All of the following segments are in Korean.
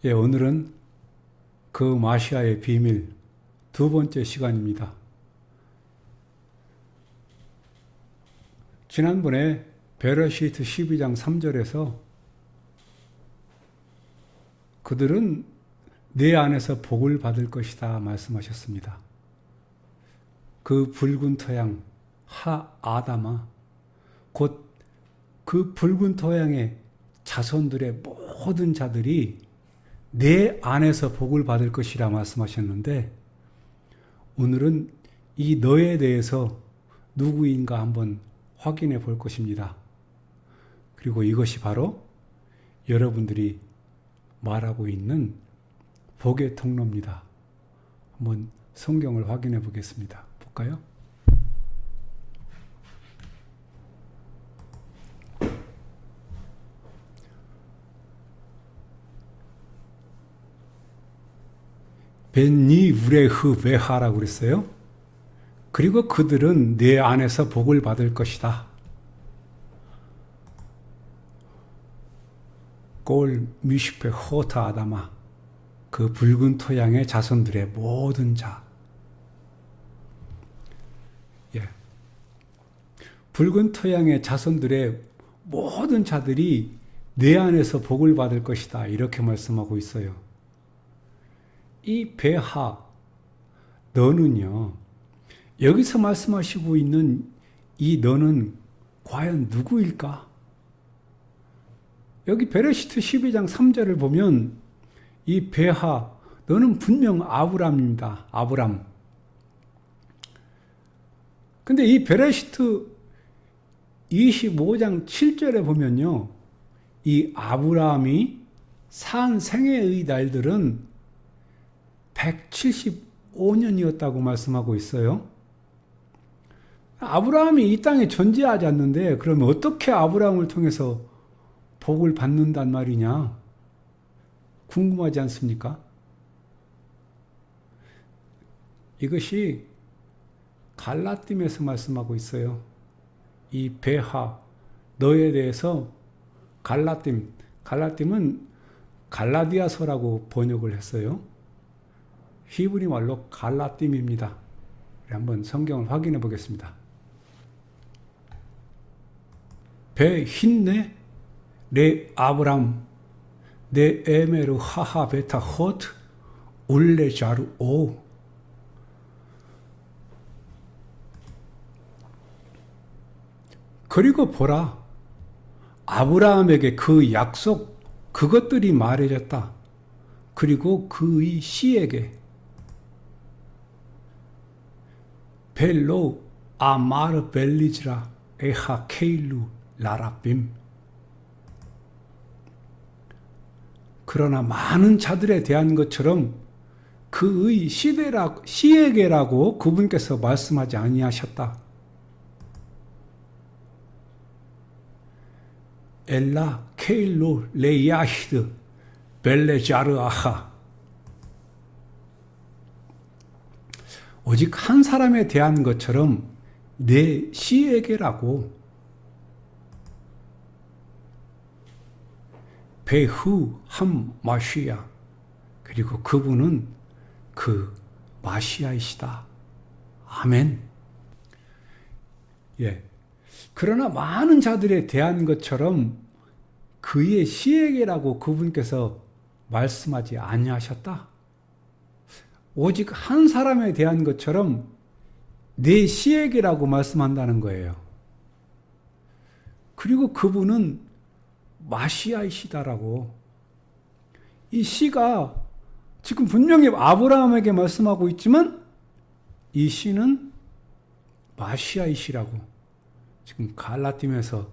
예, 오늘은 그 마시아의 비밀 두 번째 시간입니다. 지난번에 베레시트 12장 3절에서 그들은 내 안에서 복을 받을 것이다 말씀하셨습니다. 그 붉은 토양 하 아담아 곧 그 붉은 토양의 자손들의 모든 자들이 내 안에서 복을 받을 것이라 말씀하셨는데, 오늘은 이 너에 대해서 누구인가 한번 확인해 볼 것입니다. 그리고 이것이 바로 여러분들이 말하고 있는 복의 통로입니다. 한번 성경을 확인해 보겠습니다. 볼까요? 벤니 우레흐 베하라고 그랬어요. 그리고 그들은 내 안에서 복을 받을 것이다. 꼴 미슈페 호타 아다마 그 붉은 토양의 자손들의 모든 자. 예. 붉은 토양의 자손들의 모든 자들이 내 안에서 복을 받을 것이다. 이렇게 말씀하고 있어요. 이 베하, 너는요, 여기서 말씀하시고 있는 이 너는 과연 누구일까? 여기 베레시트 12장 3절을 보면 이 베하, 너는 분명 아브람입니다. 아브람. 근데 이 베레시트 25장 7절에 보면요, 이 아브람이 산 생애의 날들은 175년이었다고 말씀하고 있어요. 아브라함이 이 땅에 존재하지 않는데 그러면 어떻게 아브라함을 통해서 복을 받는단 말이냐? 궁금하지 않습니까? 이것이 갈라딤에서 말씀하고 있어요. 이 베하, 너에 대해서 갈라딤은 갈라디아서라고 번역을 했어요. 히브리 말로 갈라딤입니다. 한번 성경을 확인해 보겠습니다. 베 힌네 레 아브람 네 에메르 하하 베타 호트 올레 자루 오. 그리고 보라, 아브라함에게 그 약속 그것들이 말해졌다. 그리고 그의 씨에게 벨로 아마르 벨리즈라 에하 케일루 라라빔. 그러나 많은 자들에 대한 것처럼 그의 씨에게라고 그분께서 말씀하지 아니하셨다. 엘라 케일로 레야히드 벨레자르 아하. 오직 한 사람에 대한 것처럼 내 씨에게라고. 베후 함 마시아. 그리고 그분은 그 마시아이시다. 아멘. 예. 그러나 많은 자들에 대한 것처럼 그의 씨에게라고 그분께서 말씀하지 아니하셨다. 오직 한 사람에 대한 것처럼 내 씨에게라고 말씀한다는 거예요. 그리고 그분은 마시아이시다라고. 이 씨가 지금 분명히 아브라함에게 말씀하고 있지만 이 씨는 마시아이시라고 지금 갈라딤에서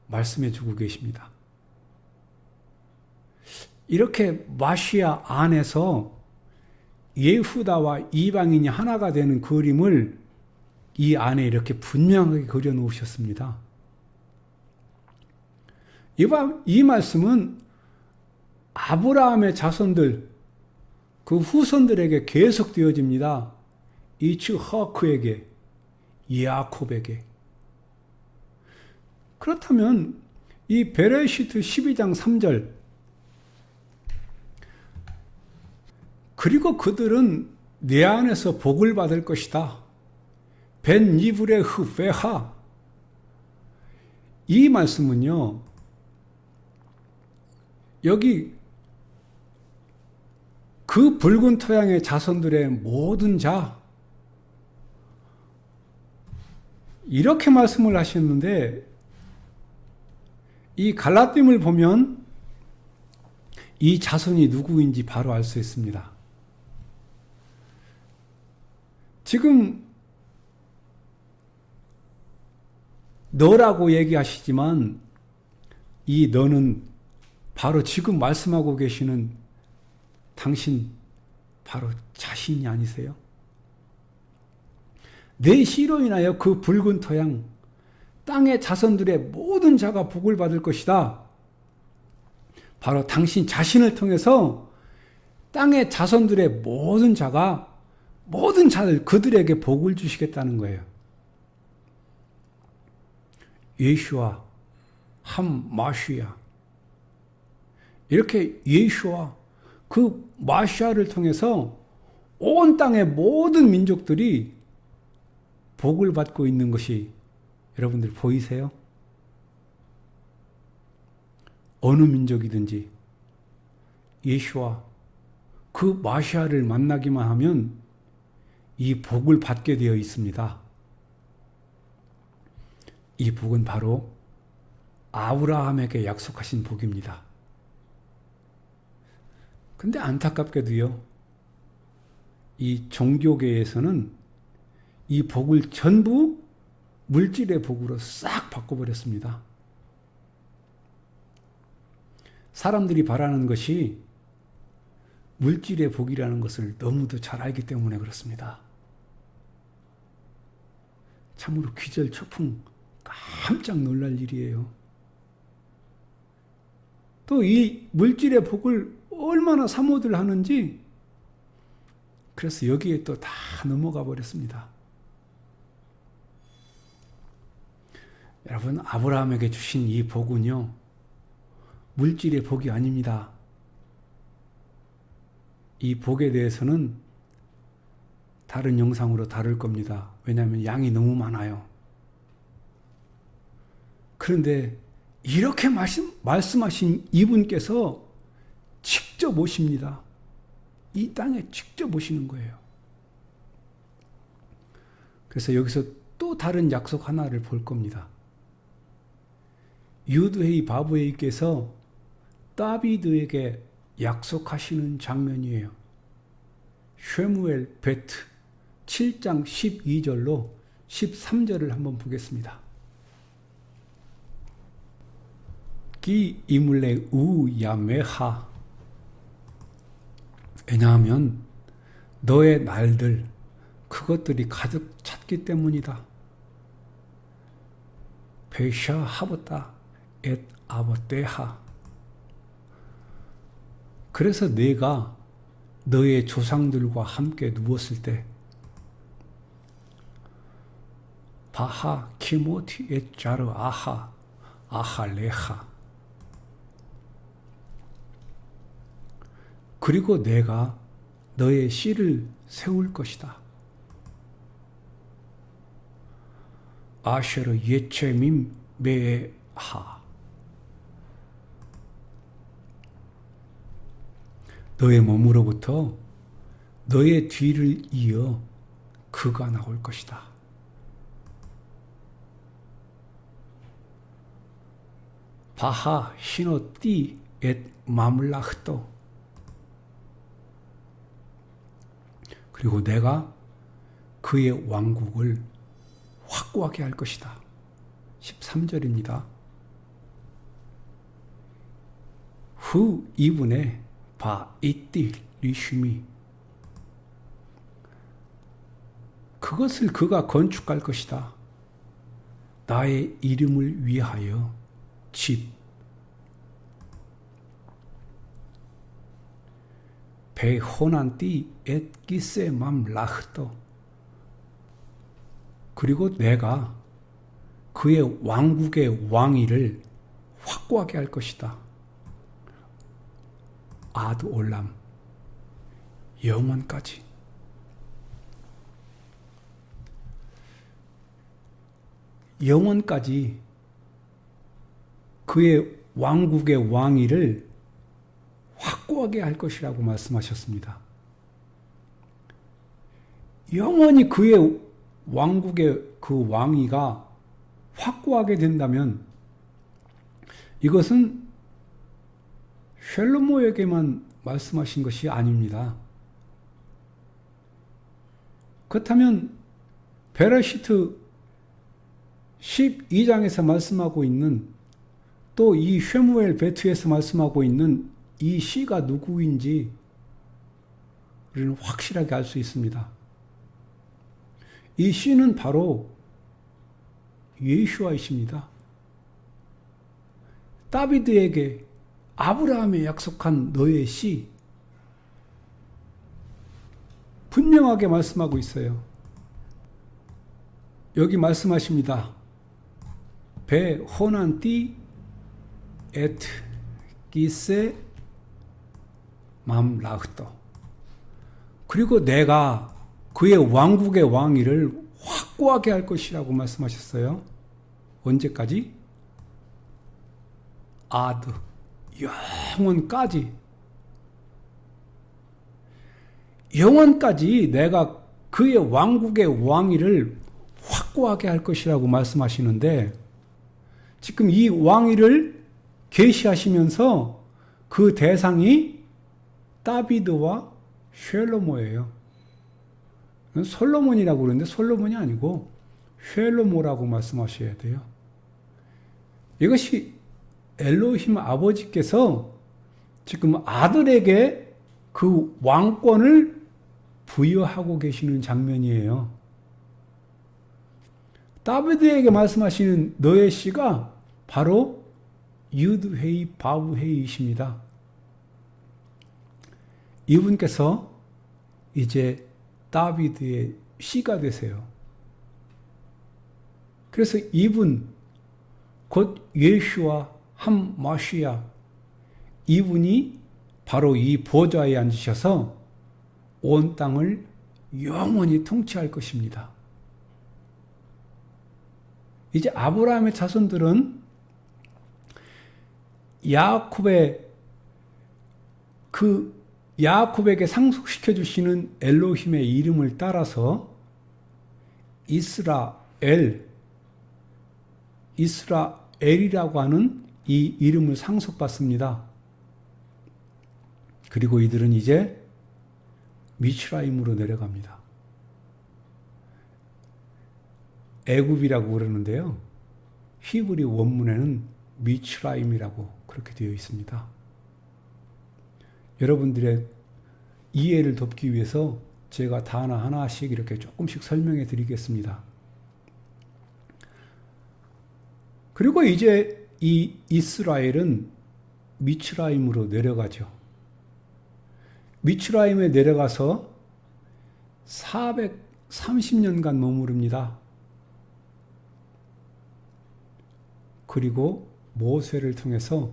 말씀해 주고 계십니다. 이렇게 마시아 안에서 예후다와 이방인이 하나가 되는 그림을 이 안에 이렇게 분명하게 그려 놓으셨습니다. 이 말씀은 아브라함의 자손들, 그 후손들에게 계속 되어집니다. 이츠하크에게, 야곱에게. 그렇다면 이 베레시트 12장 3절 그리고 그들은 내 안에서 복을 받을 것이다. 벤 이브레 흐페하. 이 말씀은요, 여기 그 붉은 토양의 자손들의 모든 자, 이렇게 말씀을 하셨는데, 이 갈라디움을 보면 이 자손이 누구인지 바로 알 수 있습니다. 지금 너라고 얘기하시지만 이 너는 바로 지금 말씀하고 계시는 당신 바로 자신이 아니세요? 내 씨로 인하여 그 붉은 토양, 땅의 자손들의 모든 자가 복을 받을 것이다. 바로 당신 자신을 통해서 땅의 자손들의 모든 자가 모든 자들 그들에게 복을 주시겠다는 거예요. 예수와 함 마시아, 이렇게 예수와 그 마시아를 통해서 온 땅의 모든 민족들이 복을 받고 있는 것이 여러분들 보이세요? 어느 민족이든지 예수와 그 마시아를 만나기만 하면 이 복을 받게 되어 있습니다. 이 복은 바로 아브라함에게 약속하신 복입니다. 근데 안타깝게도요, 이 종교계에서는 이 복을 전부 물질의 복으로 싹 바꿔버렸습니다. 사람들이 바라는 것이 물질의 복이라는 것을 너무도 잘 알기 때문에 그렇습니다. 참으로 기절초풍 깜짝 놀랄 일이에요. 또 이 물질의 복을 얼마나 사모들 하는지, 그래서 여기에 또 다 넘어가 버렸습니다. 여러분, 아브라함에게 주신 이 복은요, 물질의 복이 아닙니다. 이 복에 대해서는 다른 영상으로 다룰 겁니다. 왜냐하면 양이 너무 많아요. 그런데 이렇게 말씀하신 이분께서 직접 오십니다. 이 땅에 직접 오시는 거예요. 그래서 여기서 또 다른 약속 하나를 볼 겁니다. 유드헤이 바브헤이께서 다비드에게 약속하시는 장면이에요. 쉐무엘 베트 7장 12절로 13절을 한번 보겠습니다. 기 이물레 우 야메하. 왜냐하면 너의 날들, 그것들이 가득 찼기 때문이다. 베샤 하버다 엣 아버떼하. 그래서 내가 너의 조상들과 함께 누웠을 때 바하 키모티 엣 자르 아하 아할레하. 그리고 내가 너의 씨를 세울 것이다. 아쉐르 예체밈 메하. 너의 몸으로부터 너의 뒤를 이어 그가 나올 것이다. 바하 시노띠 엣 마물라흐토. 그리고 내가 그의 왕국을 확고하게 할 것이다. 13절입니다. 후 이분의 바 이띠 리슈미. 그것을 그가 건축할 것이다. 나의 이름을 위하여 집. 베호난띠 엣 기세 맘 라흐토. 그리고 내가 그의 왕국의 왕위를 확고하게 할 것이다. 아드 올람. 영원까지. 영원까지 그의 왕국의 왕위를 확고하게 할 것이라고 말씀하셨습니다. 영원히 그의 왕국의 그 왕위가 확고하게 된다면 이것은 셀로모에게만 말씀하신 것이 아닙니다. 그렇다면 베레시트 12장에서 말씀하고 있는 또 이 쉐무엘 베트에서 말씀하고 있는 이 시가 누구인지 우리는 확실하게 알 수 있습니다. 이 시는 바로 예수와이십니다. 다비드에게 아브라함에 약속한 너의 씨, 분명하게 말씀하고 있어요. 여기 말씀하십니다. 배 호난띠 에트 기세 맘라흐토. 그리고 내가 그의 왕국의 왕위를 확고하게 할 것이라고 말씀하셨어요. 언제까지? 아드, 영원까지. 영원까지 내가 그의 왕국의 왕위를 확고하게 할 것이라고 말씀하시는데, 지금 이 왕위를 계시하시면서 그 대상이 다비드와 셀로모예요. 솔로몬이라고 그러는데 솔로몬이 아니고 셀로모라고 말씀하셔야 돼요. 이것이 엘로힘 아버지께서 지금 아들에게 그 왕권을 부여하고 계시는 장면이에요. 다비드에게 말씀하시는 너의 씨가 바로 유드회의 바브회의이십니다. 이분께서 이제 다비드의 씨가 되세요. 그래서 이분 곧 예수와 한 마시아, 이분이 바로 이 보좌에 앉으셔서 온 땅을 영원히 통치할 것입니다. 이제 아브라함의 자손들은 야곱에게 상속시켜 주시는 엘로힘의 이름을 따라서 이스라엘이라고 하는 이 이름을 상속받습니다. 그리고 이들은 이제 미츠라임으로 내려갑니다. 애굽이라고 그러는데요. 히브리 원문에는 미츠라임이라고 그렇게 되어 있습니다. 여러분들의 이해를 돕기 위해서 제가 단어 하나씩 이렇게 조금씩 설명해 드리겠습니다. 그리고 이제 이 이스라엘은 미츠라임으로 내려가죠. 미츠라임에 내려가서 430년간 머무릅니다. 그리고 모세를 통해서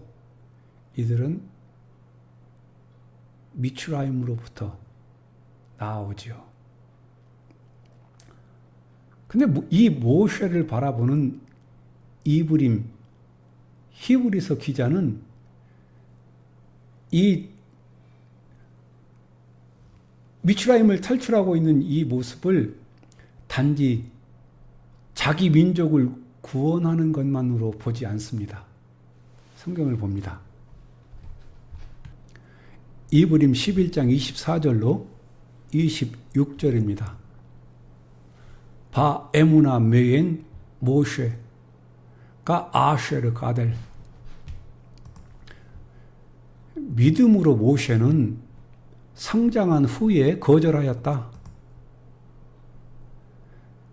이들은 미츠라임으로부터 나오지요. 근데 이 모세를 바라보는 이브림 히브리서 기자는 이 미츠라임을 탈출하고 있는 이 모습을 단지 자기 민족을 구원하는 것만으로 보지 않습니다. 성경을 봅니다. 이브림 11장 24절로 26절입니다. 바 에무나 메엔 모셰가 아쉐르 가델. 믿음으로 모셰는 성장한 후에 거절하였다.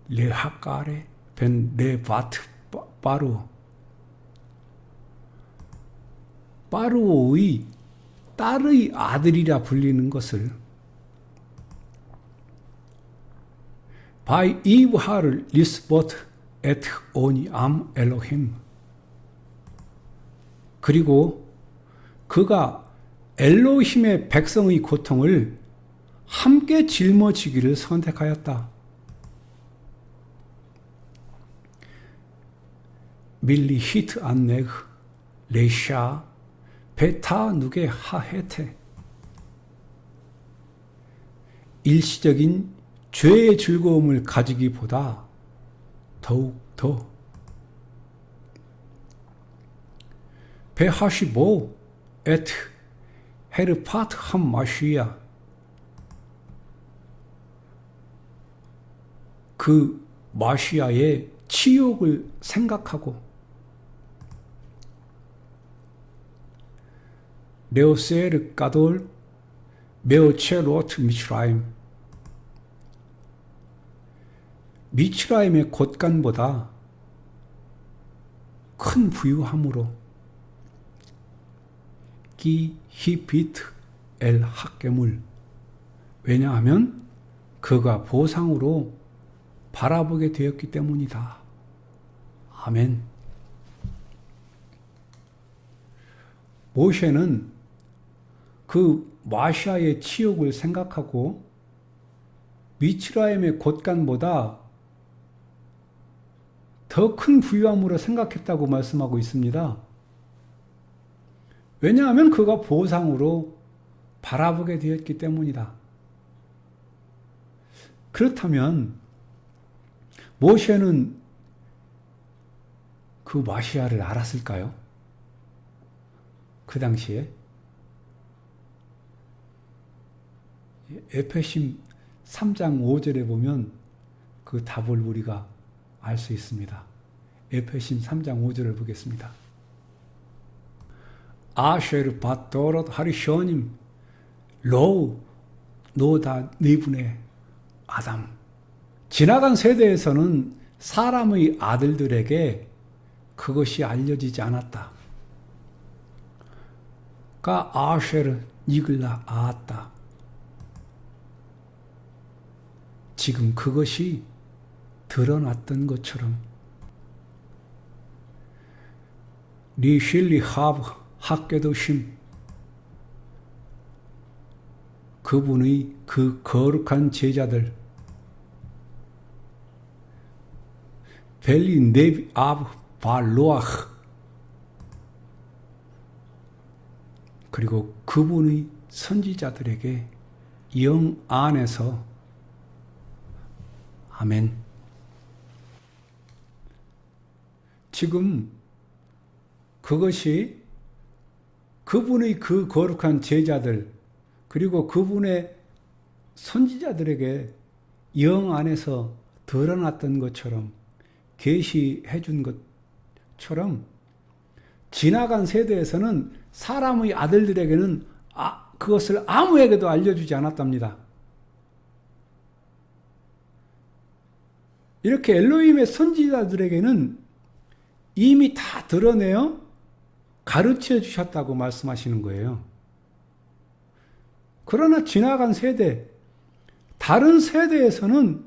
레하까레 벤 레바트 바루오의 딸의 아들이라 불리는 것을 바이 이브하를 리스버트 에트 오니 암 엘로힘. 그리고 그가 엘로힘의 백성의 고통을 함께 짊어지기를 선택하였다. 밀리 히트 안네그 레샤 베타 누게 하헤테. 일시적인 죄의 즐거움을 가지기보다 더욱 더 베하시보 에트 헤르파트 한 마시야. 그 마시아의 치욕을 생각하고 레오세르 가돌 메오체로트 미츠라임. 미츠라임의 곳간보다 큰 부유함으로 기 히비트 엘 학개물. 왜냐하면 그가 보상으로 바라보게 되었기 때문이다. 아멘. 모세는 그 마시아의 치욕을 생각하고 미츠라임의 곳간보다 더 큰 부유함으로 생각했다고 말씀하고 있습니다. 왜냐하면 그가 보상으로 바라보게 되었기 때문이다. 그렇다면 모세는 그 마시아를 알았을까요? 그 당시에 에페심 3장 5절에 보면 그 답을 우리가 알 수 있습니다. 에페심 3장 5절을 보겠습니다. 아쉐르 바토롯 하리쇼님 로우 노다 니분의 아담. 지나간 세대에서는 사람의 아들들에게 그것이 알려지지 않았다. 가 아쉐르 니글라 아았다. 지금 그것이 드러났던 것처럼 리실리 하브 학계도심. 그분의 그 거룩한 제자들 벨리 네비 아브 발로아흐. 그리고 그분의 선지자들에게 영 안에서 아멘. 지금 그것이 그분의 그 거룩한 제자들 그리고 그분의 선지자들에게 영 안에서 드러났던 것처럼 계시해 준 것처럼 지나간 세대에서는 사람의 아들들에게는 그것을 아무에게도 알려주지 않았답니다. 이렇게 엘로힘의 선지자들에게는 이미 다 드러내어 가르쳐 주셨다고 말씀하시는 거예요. 그러나 지나간 세대, 다른 세대에서는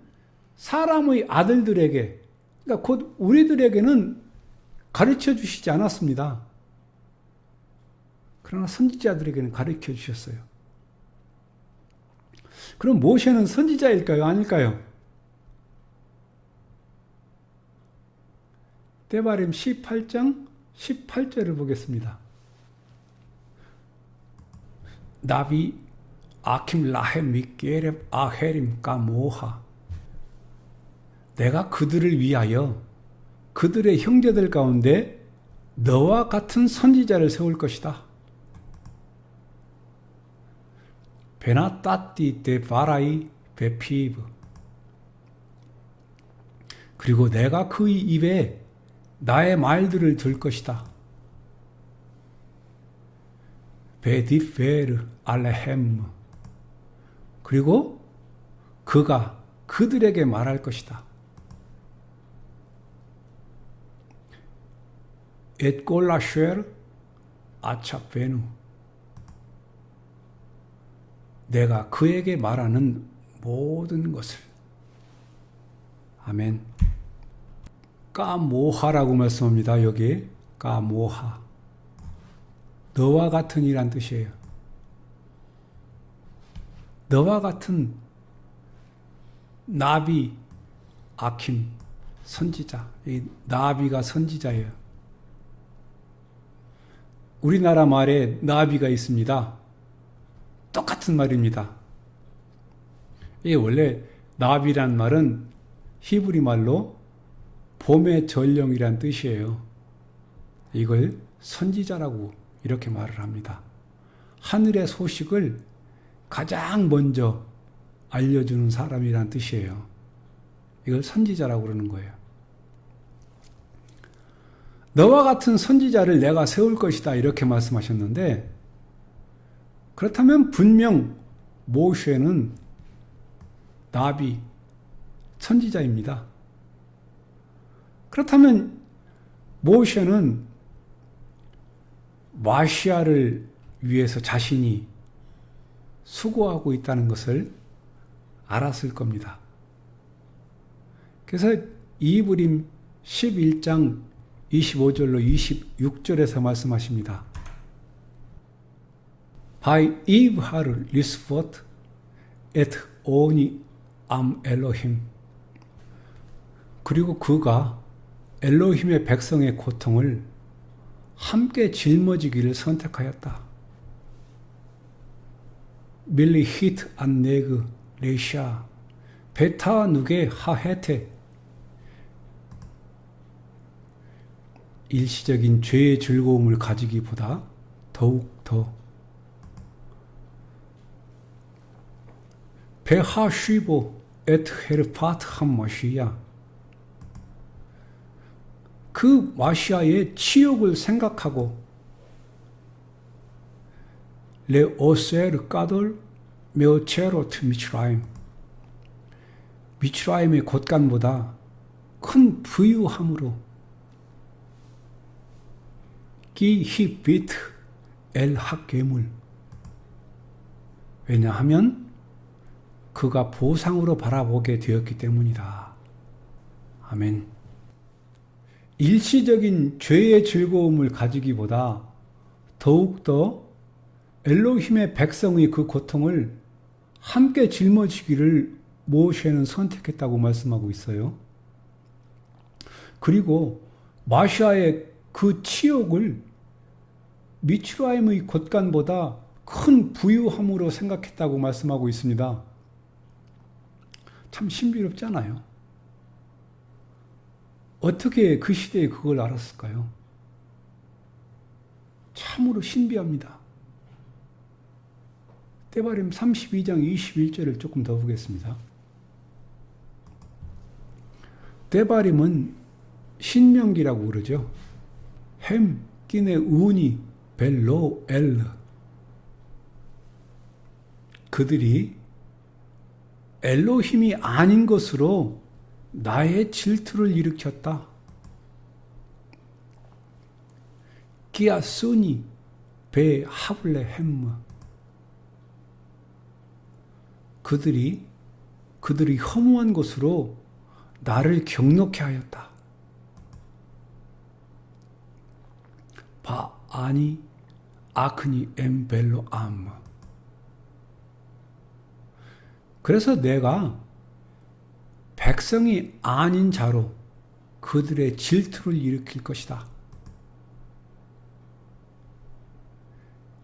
사람의 아들들에게, 그러니까 곧 우리들에게는 가르쳐 주시지 않았습니다. 그러나 선지자들에게는 가르쳐 주셨어요. 그럼 모세는 선지자일까요? 아닐까요? 데바림 18장 18절을 보겠습니다. 나비 아킴 라헴 미게렙 아헤림 까모하. 내가 그들을 위하여 그들의 형제들 가운데 너와 같은 선지자를 세울 것이다. 베나따띠 데 바라이 베피브. 그리고 내가 그의 입에 나의 말들을 들 것이다. 베디페르 알레헴. 그리고 그가 그들에게 말할 것이다. 엣골라쉐르 아차베누. 내가 그에게 말하는 모든 것을. 아멘. 까모하라고 말씀합니다. 여기 까모하. 너와 같은 이란 뜻이에요. 너와 같은 나비, 아킴, 선지자. 이 나비가 선지자예요. 우리나라 말에 나비가 있습니다. 똑같은 말입니다. 이게 원래 나비란 말은 히브리 말로 봄의 전령이란 뜻이에요. 이걸 선지자라고 이렇게 말을 합니다. 하늘의 소식을 가장 먼저 알려주는 사람이란 뜻이에요. 이걸 선지자라고 그러는 거예요. 너와 같은 선지자를 내가 세울 것이다 이렇게 말씀하셨는데, 그렇다면 분명 모세는 나비, 선지자입니다. 그렇다면 모세는 마시아를 위해서 자신이 수고하고 있다는 것을 알았을 겁니다. 그래서 이브림 11장 25절로 26절에서 말씀하십니다. By Eve har Lisbeth et oni am Elohim. 그리고 그가 엘로힘의 백성의 고통을 함께 짊어지기를 선택하였다. 밀리 히트 안 네그 레샤 베타 누게 하헤테. 일시적인 죄의 즐거움을 가지기보다 더욱 더 베하쉬보 에트 헤르파트 한 마시야. 그 마시아의 치욕을 생각하고 레 오세르 까돌 메오체로트 미츠라임. 미츠라임의 곳간보다 큰 부유함으로 기히비트 엘학괴물. 왜냐하면 그가 보상으로 바라보게 되었기 때문이다. 아멘. 일시적인 죄의 즐거움을 가지기보다 더욱더 엘로힘의 백성의 그 고통을 함께 짊어지기를 모세는 선택했다고 말씀하고 있어요. 그리고 마시아의 그 치욕을 미츠라임의 곳간보다 큰 부유함으로 생각했다고 말씀하고 있습니다. 참 신비롭지 않아요? 어떻게 그 시대에 그걸 알았을까요? 참으로 신비합니다. 때바림 32장 21절을 조금 더 보겠습니다. 때바림은 신명기라고 그러죠. 햄, 끼네, 우니, 벨로, 엘. 그들이 엘로힘이 아닌 것으로 나의 질투를 일으켰다. 기아수니, 베, 하블레, 햄. 그들이 허무한 것으로 나를 경노케 하였다. 바 아니 아크니 엠벨로 암. 그래서 내가 백성이 아닌 자로 그들의 질투를 일으킬 것이다.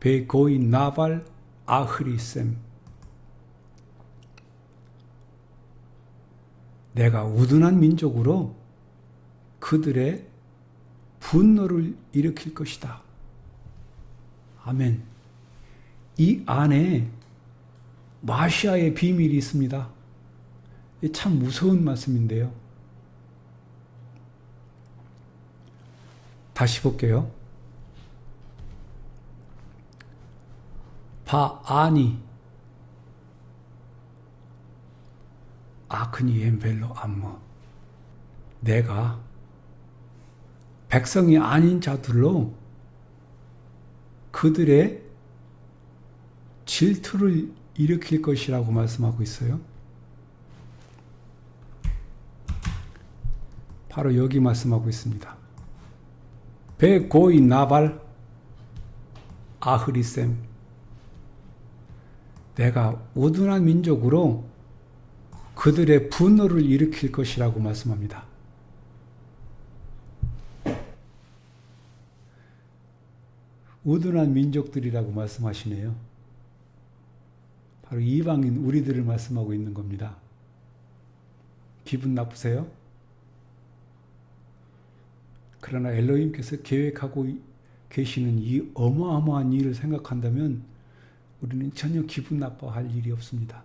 베고이 나발 아흐리셈. 내가 우둔한 민족으로 그들의 분노를 일으킬 것이다. 아멘. 이 안에 마시아의 비밀이 있습니다. 참 무서운 말씀인데요. 다시 볼게요. 바아니 아크니 엠벨로 암모. 내가 백성이 아닌 자들로 그들의 질투를 일으킬 것이라고 말씀하고 있어요. 바로 여기 말씀하고 있습니다. 베고이 나발 아흐리셈. 내가 우둔한 민족으로 그들의 분노를 일으킬 것이라고 말씀합니다. 우둔한 민족들이라고 말씀하시네요. 바로 이방인 우리들을 말씀하고 있는 겁니다. 기분 나쁘세요? 그러나 엘로힘께서 계획하고 계시는 이 어마어마한 일을 생각한다면 우리는 전혀 기분 나빠할 일이 없습니다.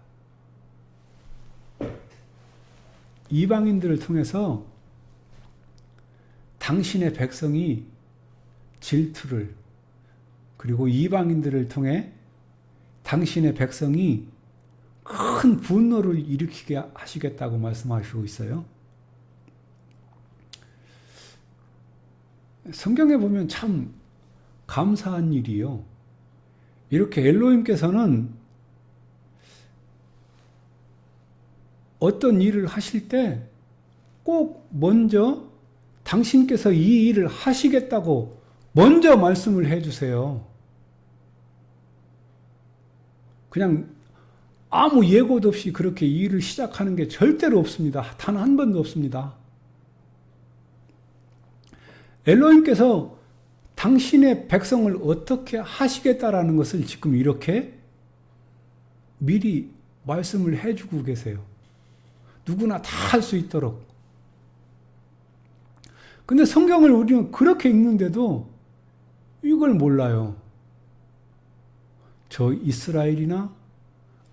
이방인들을 통해서 당신의 백성이 질투를, 그리고 이방인들을 통해 당신의 백성이 큰 분노를 일으키게 하시겠다고 말씀하시고 있어요. 성경에 보면 참 감사한 일이요. 이렇게 엘로힘께서는 어떤 일을 하실 때 꼭 먼저 당신께서 이 일을 하시겠다고 먼저 말씀을 해주세요. 그냥 아무 예고도 없이 그렇게 일을 시작하는 게 절대로 없습니다. 단 한 번도 없습니다. 엘로힘께서 당신의 백성을 어떻게 하시겠다라는 것을 지금 이렇게 미리 말씀을 해주고 계세요. 누구나 다 할 수 있도록. 근데 성경을 우리는 그렇게 읽는데도 이걸 몰라요. 저 이스라엘이나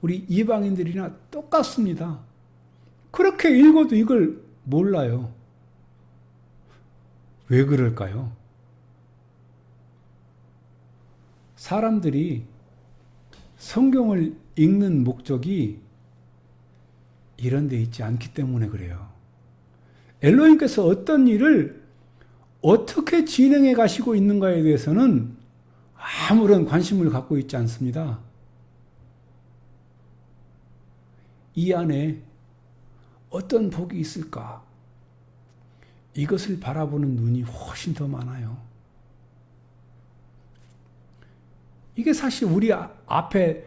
우리 이방인들이나 똑같습니다. 그렇게 읽어도 이걸 몰라요. 왜 그럴까요? 사람들이 성경을 읽는 목적이 이런 데 있지 않기 때문에 그래요. 엘로힘께서 어떤 일을 어떻게 진행해 가시고 있는가에 대해서는 아무런 관심을 갖고 있지 않습니다. 이 안에 어떤 복이 있을까? 이것을 바라보는 눈이 훨씬 더 많아요. 이게 사실 우리 앞에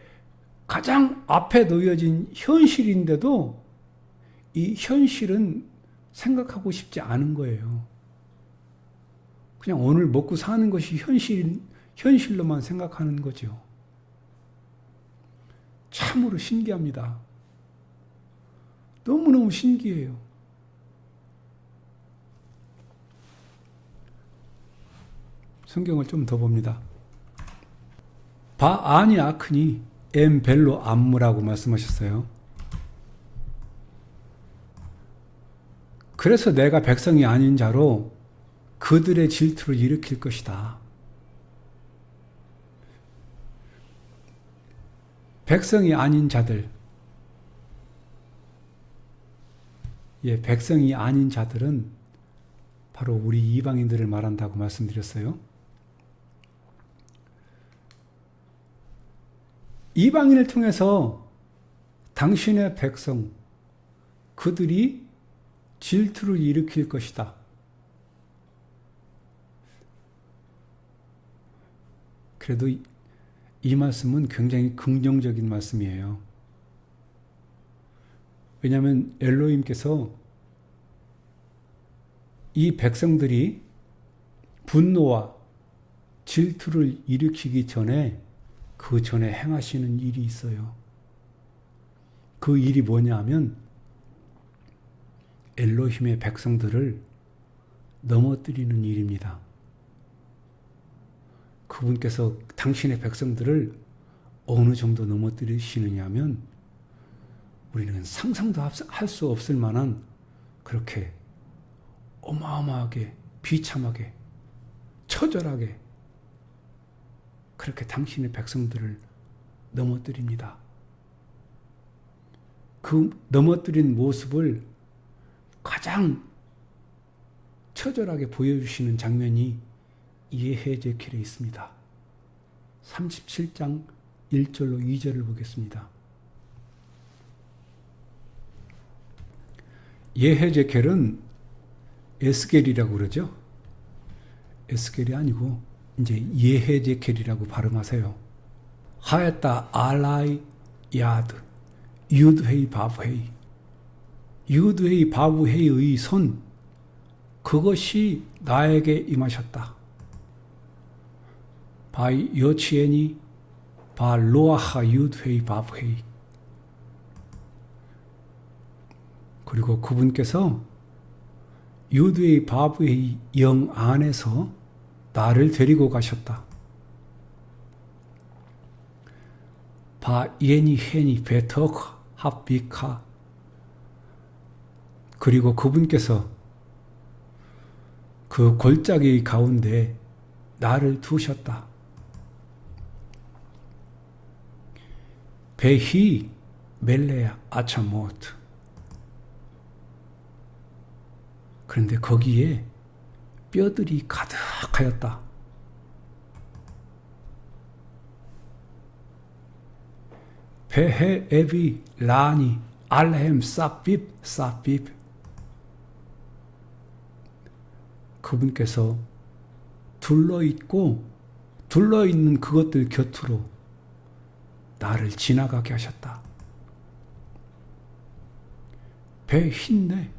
가장 앞에 놓여진 현실인데도 이 현실은 생각하고 싶지 않은 거예요. 그냥 오늘 먹고 사는 것이 현실로만 생각하는 거죠. 참으로 신기합니다. 너무너무 신기해요. 성경을 좀 더 봅니다. 바아니 아크니 엠벨로 안무라고 말씀하셨어요. 그래서 내가 백성이 아닌 자로 그들의 질투를 일으킬 것이다. 백성이 아닌 자들, 백성이 아닌 자들은 바로 우리 이방인들을 말한다고 말씀드렸어요. 이방인을 통해서 당신의 백성, 그들이 질투를 일으킬 것이다. 그래도 이 말씀은 굉장히 긍정적인 말씀이에요. 왜냐하면 엘로힘께서 이 백성들이 분노와 질투를 일으키기 전에 그 전에 행하시는 일이 있어요. 그 일이 뭐냐 하면 엘로힘의 백성들을 넘어뜨리는 일입니다. 그분께서 당신의 백성들을 어느 정도 넘어뜨리시느냐 하면 우리는 상상도 할 수 없을 만한 그렇게 어마어마하게 비참하게 처절하게 그렇게 당신의 백성들을 넘어뜨립니다. 그 넘어뜨린 모습을 가장 처절하게 보여주시는 장면이 예헤제켈에 있습니다. 37장 1절로 2절을 보겠습니다. 예헤제켈은 에스겔이라고 그러죠. 에스겔이 아니고 이제 예헤제켈이라고 발음하세요. 하에타 알라이 야드, 유드헤이 바브헤이, 유드헤이 바브헤이의 손, 그것이 나에게 임하셨다. 바이 여치에니 바 로아하 유드헤이 바브헤이. 그리고 그분께서 유드헤이 바브헤이 영 안에서 나를 데리고 가셨다. 바 예니 헤니 베터크 합비카. 그리고 그분께서 그 골짜기 가운데 나를 두셨다. 베히 멜레야 아차모트. 그런데 거기에 뼈들이 가득하였다. 베헤 에비 라니 알렘 쌉빕 쌉빕. 그분께서 둘러있는 그것들 곁으로 나를 지나가게 하셨다. 베힌네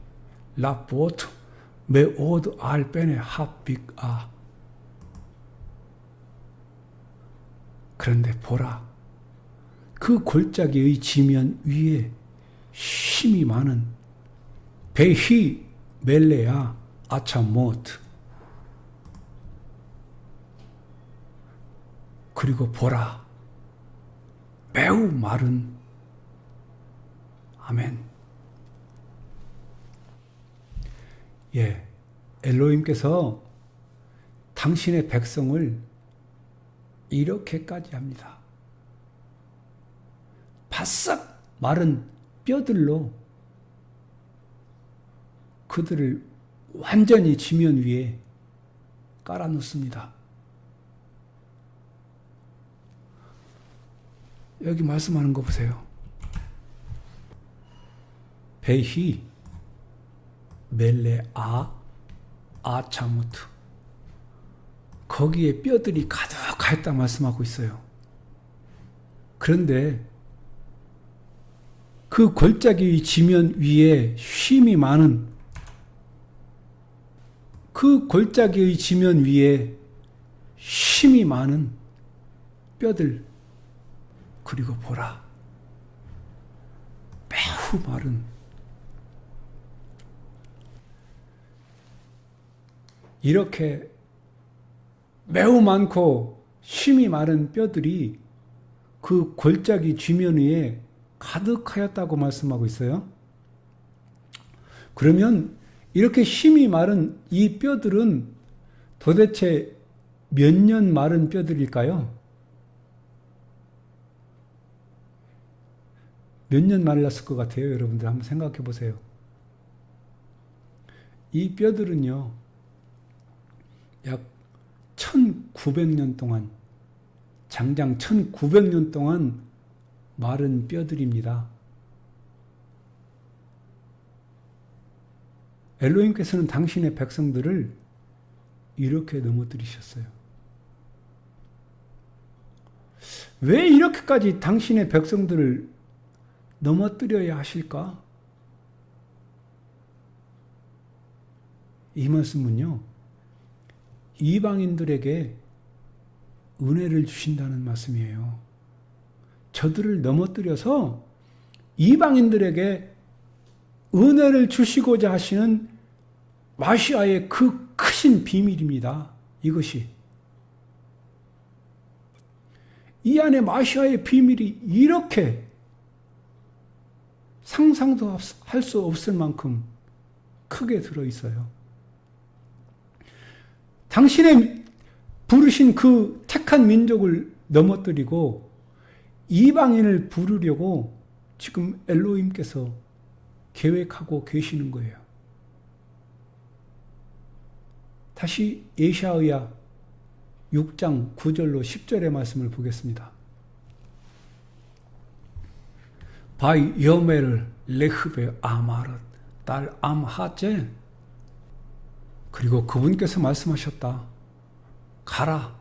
라포트 메오드 알벤의 합빅아. 그런데 보라, 그 골짜기의 지면 위에 힘이 많은 베히 멜레야 아차모트. 그리고 보라, 매우 마른. 아멘. 예, 엘로힘께서 당신의 백성을 이렇게까지 합니다. 바싹 마른 뼈들로 그들을 완전히 지면 위에 깔아놓습니다. 여기 말씀하는 거 보세요. 베히 멜레 아차무트. 거기에 뼈들이 가득하였다 말씀하고 있어요. 그런데 그 골짜기 지면 위에 쉼이 많은, 그 골짜기의 지면 위에 힘이 많은 뼈들, 그리고 보라, 매우 마른, 이렇게 매우 많고 힘이 많은 뼈들이 그 골짜기 지면 위에 가득하였다고 말씀하고 있어요. 그러면 이렇게 힘이 마른 이 뼈들은 도대체 몇 년 마른 뼈들일까요? 몇 년 말랐을 것 같아요? 여러분들 한번 생각해 보세요. 이 뼈들은요, 약 1900년 동안, 장장 1900년 동안 마른 뼈들입니다. 엘로힘께서는 당신의 백성들을 이렇게 넘어뜨리셨어요. 왜 이렇게까지 당신의 백성들을 넘어뜨려야 하실까? 이 말씀은요, 이방인들에게 은혜를 주신다는 말씀이에요. 저들을 넘어뜨려서 이방인들에게 은혜를 주시고자 하시는 마시아의 그 크신 비밀입니다. 이것이. 이 안에 마시아의 비밀이 이렇게 상상도 할 수 없을 만큼 크게 들어있어요. 당신의 부르신 그 택한 민족을 넘어뜨리고 이방인을 부르려고 지금 엘로힘께서 계획하고 계시는 거예요. 다시 예샤야 6장 9절로 10절의 말씀을 보겠습니다. 바이 여메를 레흐베 아마르 딸 암하제. 그리고 그분께서 말씀하셨다. 가라.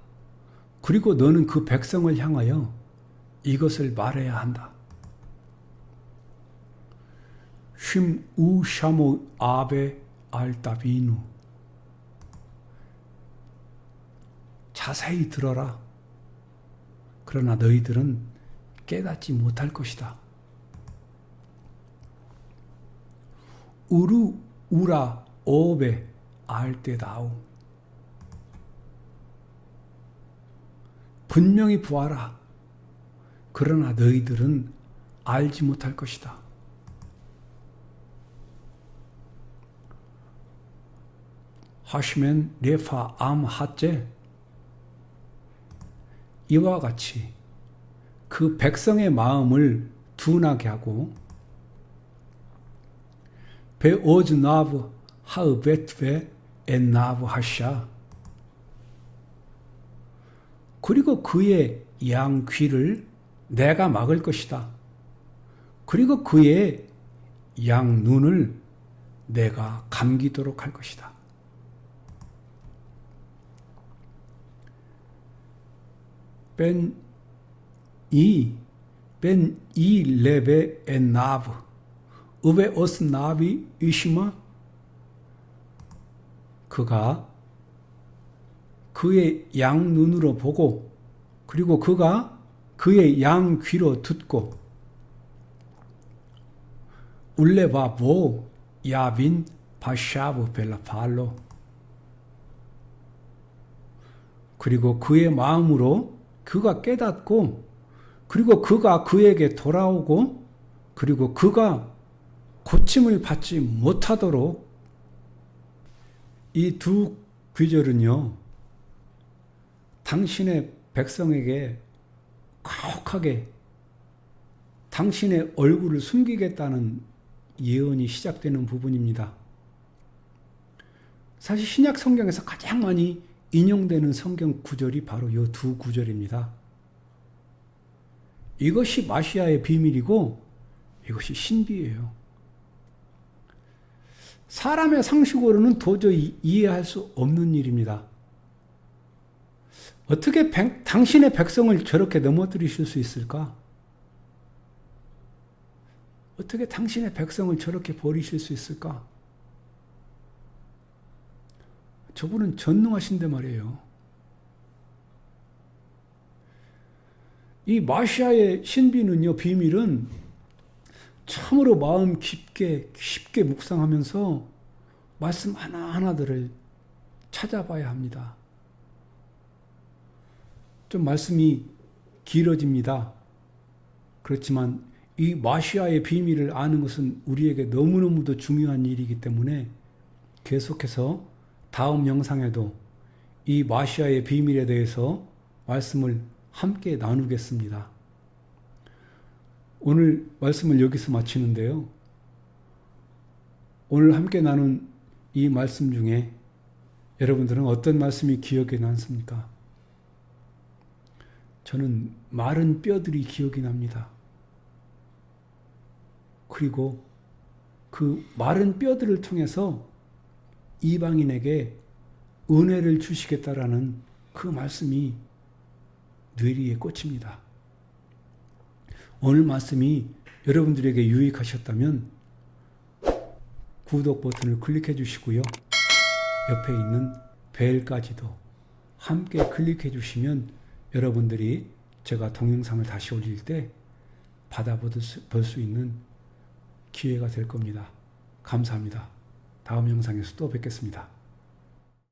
그리고 너는 그 백성을 향하여 이것을 말해야 한다. 쉼 우샤모 아베 알타비누. 자세히 들어라. 그러나 너희들은 깨닫지 못할 것이다. 우루 우라 오베 알테다우. 분명히 보아라. 그러나 너희들은 알지 못할 것이다. 하시면 레파 암 하째. 이와 같이 그 백성의 마음을 둔하게 하고 베 오즈 나브 하으 베트베 엔 나브 하샤. 그리고 그의 양 귀를 내가 막을 것이다. 그리고 그의 양 눈을 내가 감기도록 할 것이다. 벤 이 레베 엔 나브 우베 오스 나비 이시마. 그가 그의 양 눈으로 보고 그리고 그가 그의 양 귀로 듣고 울레바 보 야빈 바샤브 벨라 발로. 그리고 그의 마음으로 그가 깨닫고 그리고 그가 그에게 돌아오고 그리고 그가 고침을 받지 못하도록. 이 두 구절은요, 당신의 백성에게 가혹하게 당신의 얼굴을 숨기겠다는 예언이 시작되는 부분입니다. 사실 신약 성경에서 가장 많이 인용되는 성경 구절이 바로 이 두 구절입니다. 이것이 마시아의 비밀이고 이것이 신비예요. 사람의 상식으로는 도저히 이해할 수 없는 일입니다. 어떻게 당신의 백성을 저렇게 넘어뜨리실 수 있을까? 어떻게 당신의 백성을 저렇게 버리실 수 있을까? 저분은 전능하신데 말이에요. 이 마시아의 신비는요, 비밀은 참으로 마음 깊게 묵상하면서 말씀 하나하나들을 찾아봐야 합니다. 좀 말씀이 길어집니다. 그렇지만 이 마시아의 비밀을 아는 것은 우리에게 너무너무도 중요한 일이기 때문에 계속해서 다음 영상에도 이 마시아의 비밀에 대해서 말씀을 함께 나누겠습니다. 오늘 말씀을 여기서 마치는데요. 오늘 함께 나눈 이 말씀 중에 여러분들은 어떤 말씀이 기억에 남습니까? 저는 마른 뼈들이 기억이 납니다. 그리고 그 마른 뼈들을 통해서 이방인에게 은혜를 주시겠다라는 그 말씀이 뇌리에 꽂힙니다. 오늘 말씀이 여러분들에게 유익하셨다면 구독 버튼을 클릭해 주시고요. 옆에 있는 벨까지도 함께 클릭해 주시면 여러분들이 제가 동영상을 다시 올릴 때 받아볼 수 있는 기회가 될 겁니다. 감사합니다. 다음 영상에서 또 뵙겠습니다.